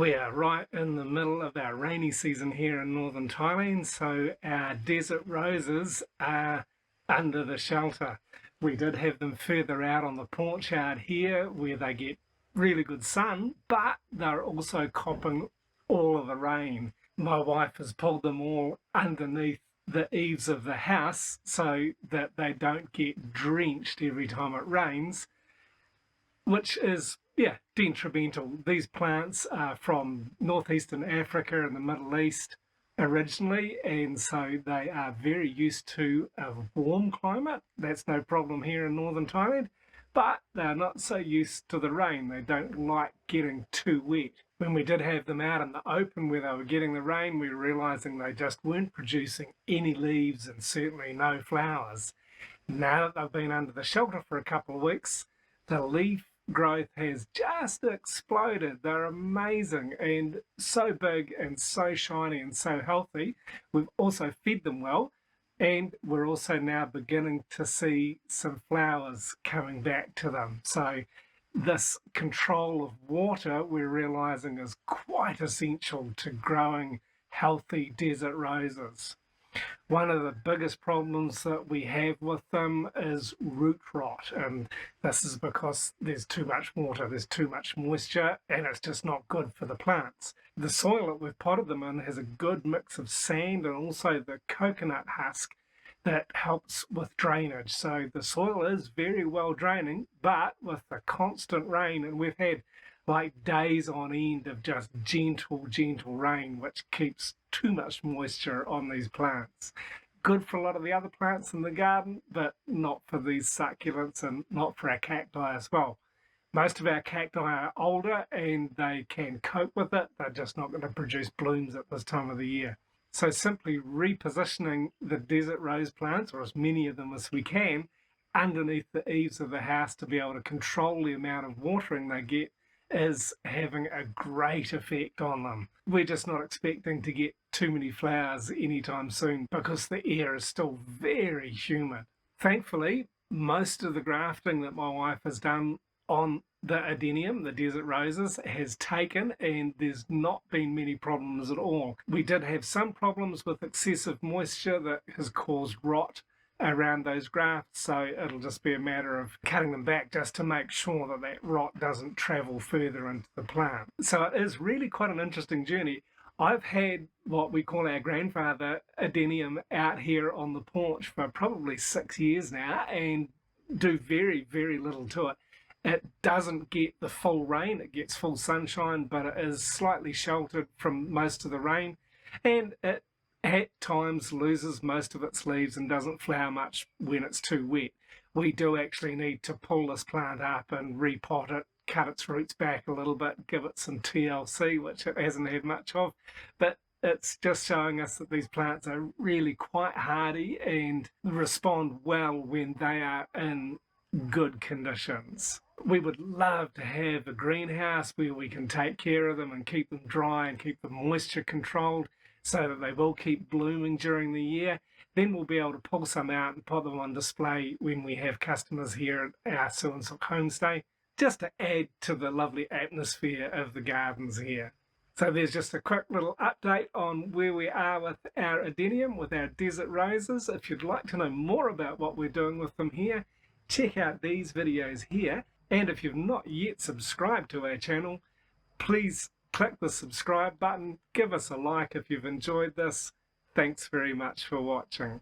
We are right in the middle of our rainy season here in northern Thailand, so our desert roses are under the shelter. We did have them further out on the porch yard here where they get really good sun, but they're also copping all of the rain. My wife has pulled them all underneath the eaves of the house so that they don't get drenched every time it rains, which is detrimental. These plants are from northeastern Africa and the Middle East originally, and so they are very used to a warm climate. That's no problem here in northern Thailand, but they're not so used to the rain. They don't like getting too wet. When we did have them out in the open where they were getting the rain, we were realizing they just weren't producing any leaves and certainly no flowers. Now that they've been under the shelter for a couple of weeks, the leaf growth has just exploded. They're amazing and so big and so shiny and so healthy. We've also fed them well, and we're also now beginning to see some flowers coming back to them. So this control of water, we're realizing, is quite essential to growing healthy desert roses. One of the biggest problems that we have with them is root rot, and this is because there's too much water, there's too much moisture, and it's just not good for the plants. The soil that we've potted them in has a good mix of sand and also the coconut husk that helps with drainage. So the soil is very well draining, but with the constant rain, and we've had like days on end of just gentle rain, which keeps too much moisture on these plants. Good for a lot of the other plants in the garden, but not for these succulents and not for our cacti as well. Most of our cacti are older and they can cope with it. They're just not going to produce blooms at this time of the year. So simply repositioning the desert rose plants, or as many of them as we can, underneath the eaves of the house to be able to control the amount of watering they get is having a great effect on them. We're just not expecting to get too many flowers anytime soon because the air is still very humid. Thankfully, most of the grafting that my wife has done on the Adenium, the desert roses, has taken, and there's not been many problems at all. We did have some problems with excessive moisture that has caused rot around those grafts, so it'll just be a matter of cutting them back just to make sure that that rot doesn't travel further into the plant. So it is really quite an interesting journey. I've had what we call our grandfather Adenium out here on the porch for probably 6 years now and do very little to it. It doesn't get the full rain, it gets full sunshine, but it is slightly sheltered from most of the rain, and it at times loses most of its leaves and doesn't flower much when it's too wet. We do actually need to pull this plant up and repot it, cut its roots back a little bit, give it some TLC, which it hasn't had much of, but it's just showing us that these plants are really quite hardy and respond well when they are in good conditions. We would love to have a greenhouse where we can take care of them and keep them dry and keep them moisture controlled so that they will keep blooming during the year. Then we'll be able to pull some out and put them on display when we have customers here at our Succulents homestay, just to add to the lovely atmosphere of the gardens here. So there's just a quick little update on where we are with our Adenium, with our desert roses. If you'd like to know more about what we're doing with them here, check out these videos here. And if you've not yet subscribed to our channel, please click the subscribe button, give us a like if you've enjoyed this. Thanks very much for watching.